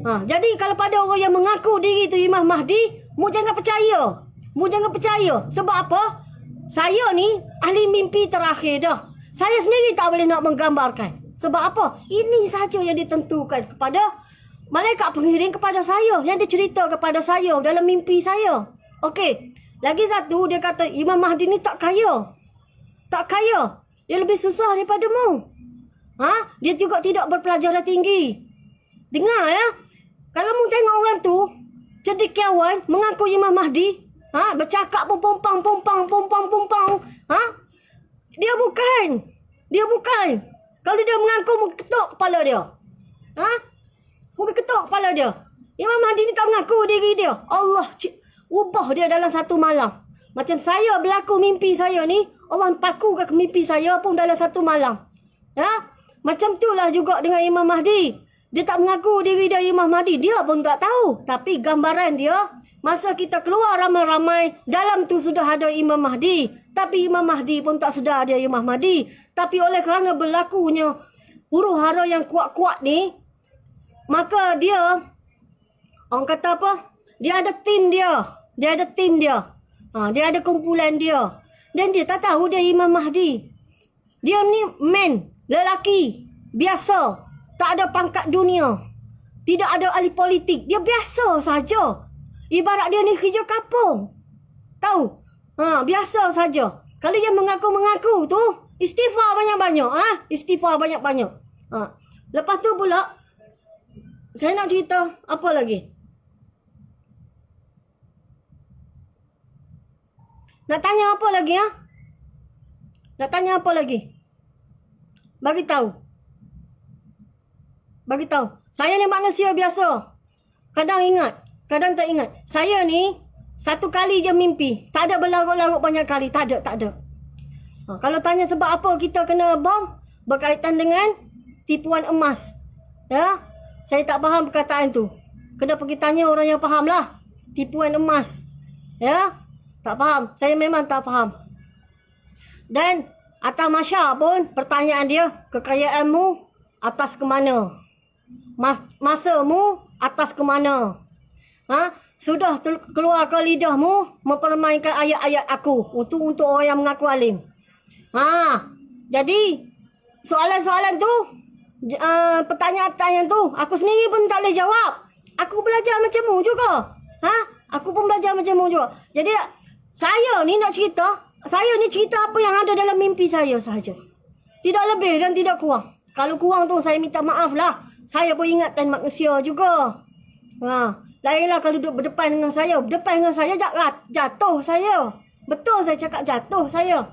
Jadi kalau pada orang yang mengaku diri tu Imam Mahdi, mu jangan percaya. Sebab apa? Saya ni ahli mimpi terakhir dah. Saya sendiri tak boleh nak menggambarkan. Sebab apa? Ini sahaja yang ditentukan kepada malaikat pengiring kepada saya. Yang dicerita kepada saya dalam mimpi saya. Okey. Lagi satu, dia kata Imam Mahdi ni tak kaya. Dia lebih susah daripada mu. Dia juga tidak berpelajaran tinggi. Dengar ya. Kalau mu tengok orang tu, cendekiawan mengaku Imam Mahdi, bercakap pun pompang. Dia bukan. Kalau dia mengaku, mu ketuk kepala dia. Mungkin ketuk kepala dia. Imam Mahdi ni tak mengaku diri dia. Allah ubah dia dalam satu malam. Macam saya berlaku mimpi saya ni, Allah pakukan ke mimpi saya pun dalam satu malam. Macam itulah juga dengan Imam Mahdi. Dia tak mengaku diri dia Imam Mahdi. Dia pun tak tahu. Tapi gambaran dia, masa kita keluar ramai-ramai, dalam tu sudah ada Imam Mahdi. Tapi Imam Mahdi pun tak sedar dia Imam Mahdi. Tapi oleh kerana berlakunya huru-hara yang kuat-kuat ni, maka dia, orang kata apa? Dia ada tim dia. Dia ada kumpulan dia. Dan dia tak tahu dia Imam Mahdi. Dia ni man, lelaki. biasa, tak ada pangkat dunia, tidak ada ahli politik, dia biasa saja. Ibarat dia ni kerja kapung. Tahu? Biasa saja. Kalau dia mengaku-mengaku tu, istighfar banyak-banyak. Istighfar banyak-banyak. Lepas tu pula, saya nak cerita apa lagi? Nak tanya apa lagi? Nak tanya apa lagi? Bagi tahu. Bagi tahu. Saya ni manusia biasa. Kadang ingat, kadang tak ingat. Saya ni satu kali je mimpi. Tak ada berlarut-larut banyak kali. Tak ada. Kalau tanya sebab apa kita kena bom, berkaitan dengan tipuan emas. Ya, saya tak faham perkataan tu. Kena pergi tanya orang yang faham lah. Tipuan emas. Ya, tak faham. Saya memang tak faham. Dan atas Masya pun pertanyaan dia, kekayaanmu atas ke mana? Masamu atas ke mana? Sudah keluar ke lidahmu mempermainkan ayat-ayat aku untuk orang yang mengaku alim. Jadi soalan-soalan tu, pertanyaan-pertanyaan tu aku sendiri pun tak boleh jawab. Aku belajar macammu juga. Aku pun belajar macammu juga. Jadi saya ni nak cerita, saya ni cerita apa yang ada dalam mimpi saya sahaja. Tidak lebih dan tidak kurang. Kalau kurang tu saya minta maaf lah. Saya pun ingatkan manusia juga. Lainlah kalau duduk berdepan dengan saya. Berdepan dengan saya jatuh saya. Betul saya cakap jatuh saya.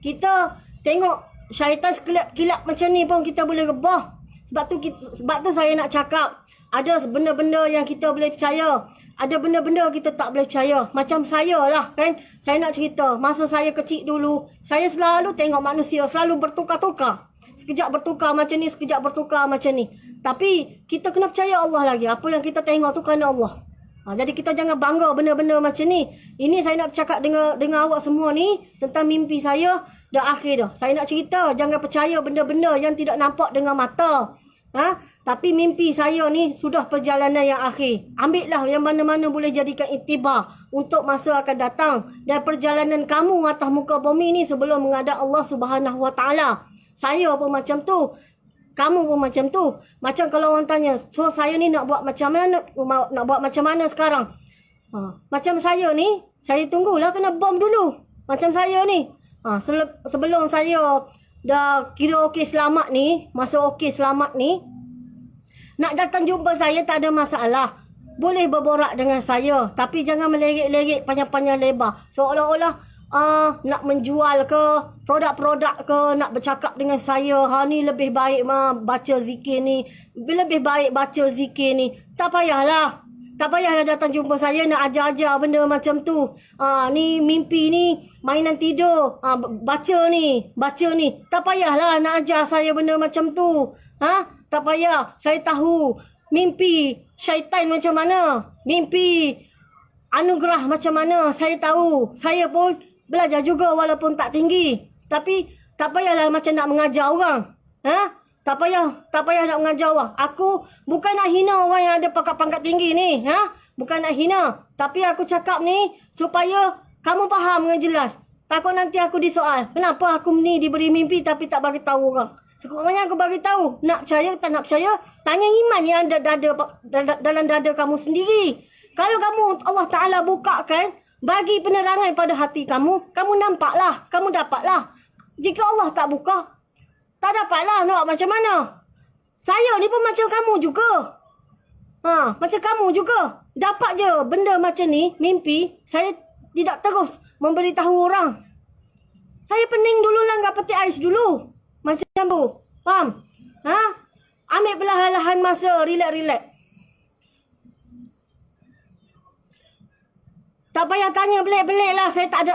Kita tengok syaitan kilap macam ni pun kita boleh rebah. Sebab tu saya nak cakap. Ada benda-benda yang kita boleh percaya. Ada benda-benda kita tak boleh percaya. Macam saya lah kan. Saya nak cerita. Masa saya kecil dulu. Saya selalu tengok manusia. Selalu bertukar-tukar. Sekejap bertukar macam ni. Sekejap bertukar macam ni. Tapi kita kena percaya Allah lagi. Apa yang kita tengok tu kerana Allah. Jadi kita jangan bangga benda-benda macam ni. Ini saya nak cakap dengan awak semua ni. Tentang mimpi saya. Dah akhir dah. Saya nak cerita. Jangan percaya benda-benda yang tidak nampak dengan mata. Tapi mimpi saya ni sudah perjalanan yang akhir. Ambillah yang mana-mana boleh jadikan iktibar untuk masa akan datang. Dan perjalanan kamu atas muka bumi ni sebelum menghadap Allah Subhanahu Wa Taala. Saya pun macam tu. Kamu pun macam tu. Macam kalau orang tanya, so saya ni nak buat macam mana? Nak buat macam mana sekarang? Macam saya ni, saya tunggulah kena bom dulu. Macam saya ni. Sebelum saya dah kira okey selamat ni, masa okey selamat ni, nak datang jumpa saya tak ada masalah. Boleh berborak dengan saya. Tapi jangan melerik-lerik panjang-panjang lebar. Seolah-olah nak menjual ke, produk-produk ke, nak bercakap dengan saya. Ni lebih baik baca zikir ni. Lebih baik baca zikir ni. Tak payahlah. Tak payahlah datang jumpa saya nak ajar-ajar benda macam tu. Ni mimpi ni, mainan tidur. Baca ni. Tak payahlah nak ajar saya benda macam tu. Tak payah. Saya tahu mimpi syaitan macam mana. Mimpi anugerah macam mana. Saya tahu. Saya pun belajar juga walaupun tak tinggi. Tapi tak payahlah macam nak mengajar orang. Tak payah nak mengajar orang. Aku bukan nak hina orang yang ada pangkat-pangkat tinggi ni. Bukan nak hina. Tapi aku cakap ni supaya kamu faham dengan jelas. Takut nanti aku disoal. Kenapa aku ni diberi mimpi tapi tak bagi tahu orang. Sekurang-kurangnya aku bagi tahu. Nak percaya tak nak percaya. Tanya iman yang ada dalam dada kamu sendiri. Kalau kamu Allah Ta'ala bukakan. Bagi penerangan pada hati kamu. Kamu nampaklah. Kamu dapatlah. Jika Allah tak buka. Tak dapatlah nak macam mana. Saya ni pun macam kamu juga. Macam kamu juga. Dapat je benda macam ni. Mimpi. Saya tidak terus memberitahu orang. Saya pening dulu lah. Enggak peti ais dulu. Macam tu. Faham? Ambil perlahan-lahan masa. Relax-relax. Tak payah tanya pelik-pelik lah. Saya tak ada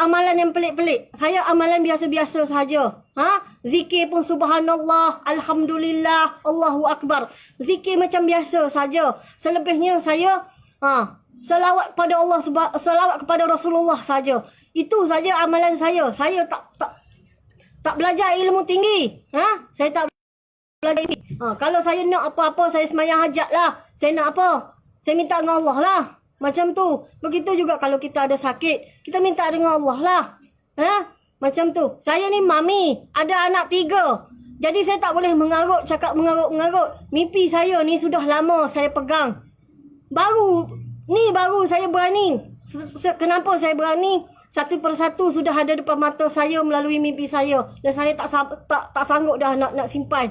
amalan yang pelik-pelik. Saya amalan biasa-biasa sahaja. Zikir pun subhanallah, alhamdulillah, Allahu Akbar. Zikir macam biasa saja. Selebihnya saya selawat pada Allah, selawat kepada Rasulullah saja. Itu saja amalan saya. Saya tak belajar ilmu tinggi. Saya tak belajar ilmu. Kalau saya nak apa-apa, saya semayang hajat lah. Saya nak apa? Saya minta dengan Allah lah. Macam tu. Begitu juga kalau kita ada sakit. Kita minta dengan Allah lah. Macam tu. Saya ni mami. Ada anak 3. Jadi saya tak boleh cakap mengarut. Mimpi saya ni sudah lama saya pegang. Baru saya berani. Kenapa saya berani? Satu persatu sudah ada depan mata saya melalui mimpi saya. Dan saya tak sanggup dah nak simpan.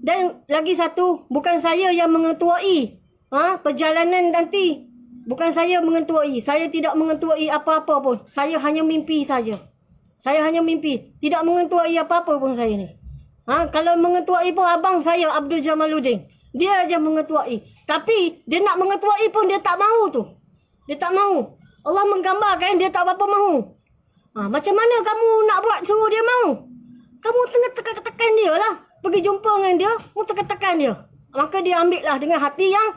Dan lagi satu, bukan saya yang mengetuai perjalanan nanti. Bukan saya mengetuai. Saya tidak mengetuai apa-apa pun. Saya hanya mimpi saja. Saya hanya mimpi. Tidak mengetuai apa-apa pun saya ni. Kalau mengetuai pun abang saya, Abdul Jamaluddin. Dia aja mengetuai. Tapi dia nak mengetuai pun dia tak mahu tu. Dia tak mahu. Allah menggambarkan dia tak apa-apa mahu. Macam mana kamu nak buat suruh dia mahu? Kamu tengah tekan dia lah. Pergi jumpa dengan dia, kamu tekan dia. Maka dia ambil lah dengan hati yang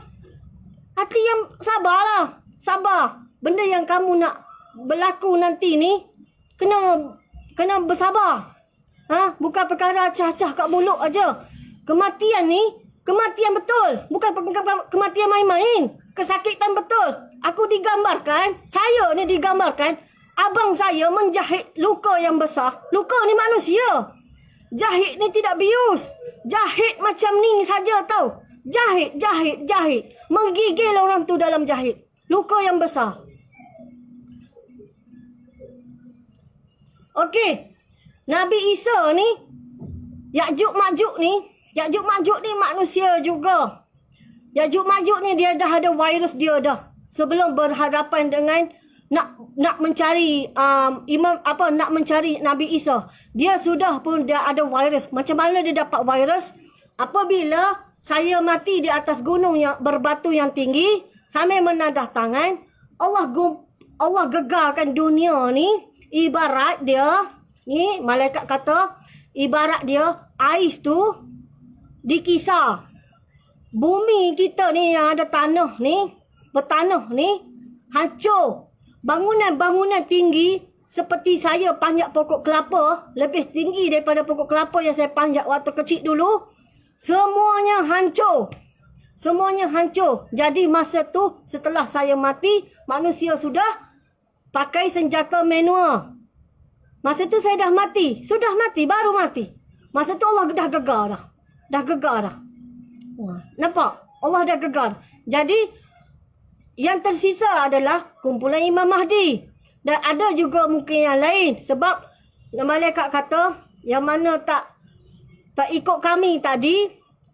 sabarlah. Sabar. Benda yang kamu nak berlaku nanti ni, kena bersabar. Bukan perkara cah-cah kat mulut aja. Kematian ni, kematian betul. Bukan kematian main-main. Kesakitan betul. Saya ni digambarkan, abang saya menjahit luka yang besar. Luka ni manusia. Jahit ni tidak bius. Jahit macam ni saja tau. Jahit. Menggigil orang tu dalam jahit. Luka yang besar. Okey. Nabi Isa ni, Ya'juj Ma'juj ni manusia juga. Ya'juj Ma'juj ni dia dah ada virus dia dah. Sebelum berhadapan dengan nak mencari nak mencari Nabi Isa. Dia sudah pun dia ada virus. Macam mana dia dapat virus? Apabila saya mati di atas gunung yang berbatu yang tinggi, sambil menadah tangan, Allah gegarkan dunia ni, ibarat dia ni, malaikat kata ibarat dia ais tu dikisar. Bumi kita ni yang ada tanah ni, bertanah ni hancur. Bangunan-bangunan tinggi seperti saya panjat pokok kelapa, lebih tinggi daripada pokok kelapa yang saya panjat waktu kecil dulu, semuanya hancur. Semuanya hancur. Jadi masa tu setelah saya mati, manusia sudah pakai senjata manual. Masa tu saya dah mati. Baru mati. Masa tu Allah dah gegar dah. Nampak? Allah dah gegar. Jadi yang tersisa adalah kumpulan Imam Mahdi. Dan ada juga mungkin yang lain. Sebab malaikat kata, yang mana tak ikut kami tadi,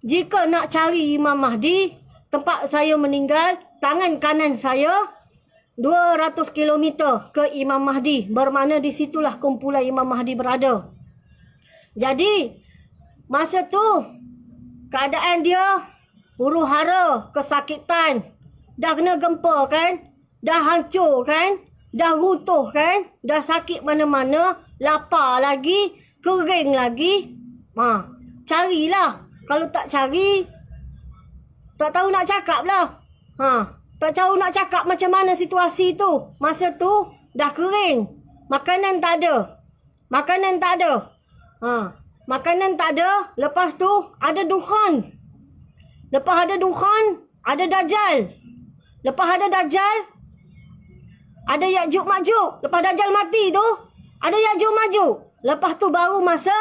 jika nak cari Imam Mahdi, tempat saya meninggal, tangan kanan saya 200 km ke Imam Mahdi. Bermakna di situlah kumpulan Imam Mahdi berada. Jadi masa tu keadaan dia huru-hara, kesakitan, dah kena gempa kan, dah hancur kan, dah runtuh kan, dah sakit mana-mana, lapar lagi, kering lagi. Carilah. Kalau tak cari, tak tahu nak cakap lah. Tak tahu nak cakap macam mana situasi tu. Masa tu dah kering. Makanan tak ada. Makanan tak ada. Lepas tu ada dukhan. Lepas ada dukhan, ada Dajjal. Lepas ada Dajjal, ada Ya'juj Ma'juj. Lepas Dajjal mati tu, ada Ya'juj Ma'juj. Lepas tu baru masa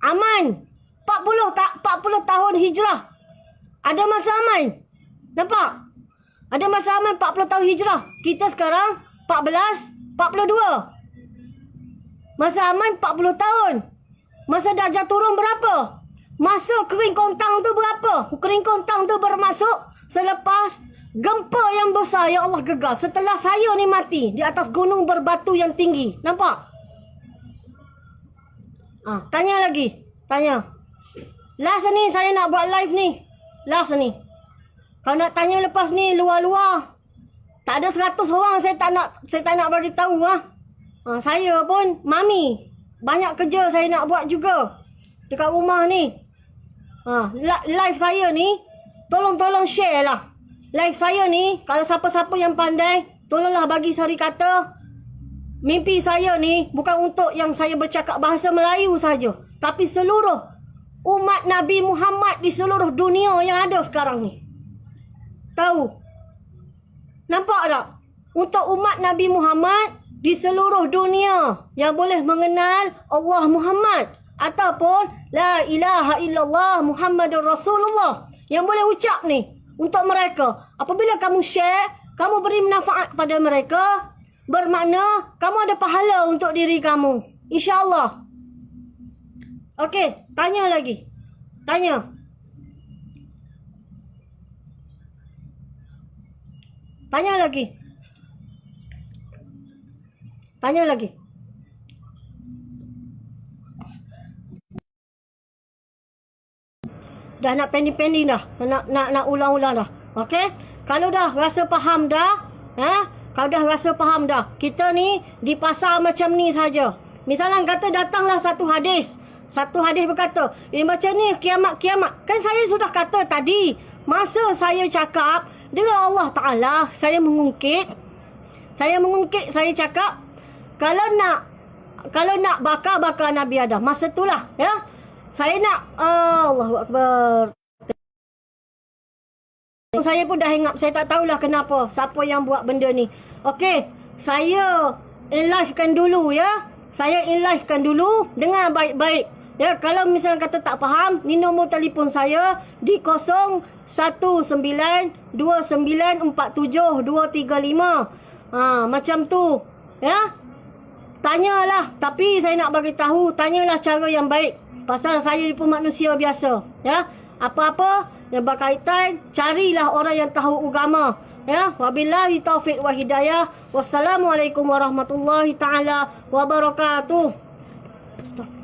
aman. 40 tahun hijrah. Ada masa aman. Nampak? Ada masa aman 40 tahun hijrah. Kita sekarang 42. Masa aman 40 tahun. Masa Dajjal turun berapa? Masa kering kontang tu berapa? Kering kontang tu bermaksud selepas gempa yang besar yang Allah gegar. Setelah saya ni mati di atas gunung berbatu yang tinggi. Nampak? Tanya lagi. Last ni saya nak buat live ni. Last ni. Kalau nak tanya lepas ni luar-luar, tak ada 100 orang saya tak nak bagi tahu saya pun mami. Banyak kerja saya nak buat juga dekat rumah ni. Live saya ni tolong share lah. Live saya ni, kalau siapa-siapa yang pandai, tolonglah bagi sari kata. Mimpi saya ni bukan untuk yang saya bercakap bahasa Melayu saja, tapi seluruh umat Nabi Muhammad di seluruh dunia yang ada sekarang ni. Tahu? Nampak tak? Untuk umat Nabi Muhammad di seluruh dunia yang boleh mengenal Allah Muhammad. ataupun la ilaha illallah Muhammadur Rasulullah yang boleh ucap ni untuk mereka. Apabila kamu share, kamu beri manfaat kepada mereka, bermakna kamu ada pahala untuk diri kamu, insya-Allah. Okey, tanya lagi. Tanya. Tanya lagi. Tanya lagi. Dah nak pending-pending dah. Nak ulang-ulang dah. Okey? Kalau dah rasa faham dah, kalau dah rasa faham dah, kita ni di pasar macam ni saja. Misalnya kata datanglah satu hadis. Satu hadis berkata, macam ni kiamat-kiamat. Kan saya sudah kata tadi, masa saya cakap dengan Allah Ta'ala, saya mengungkit, saya cakap, kalau nak bakar Nabi Adam, masa itulah, ya. Saya nak, Allahu Akbar. Saya pun dah hang up, saya tak tahulah kenapa, siapa yang buat benda ni. Okey, saya in-live-kan dulu, ya. Saya in-live-kan dulu, dengar baik-baik. Ya, kalau misalnya kata tak faham, ni nombor telefon saya di 0192947235. Macam tu. Ya. Tanyalah, tapi saya nak bagi tahu, tanyalah cara yang baik. Pasal saya pun manusia biasa. Ya. Apa-apa yang berkaitan, carilah orang yang tahu agama. Ya, wabillahi taufiq wa hidayah. Wassalamualaikum warahmatullahi taala wabarakatuh. Stop.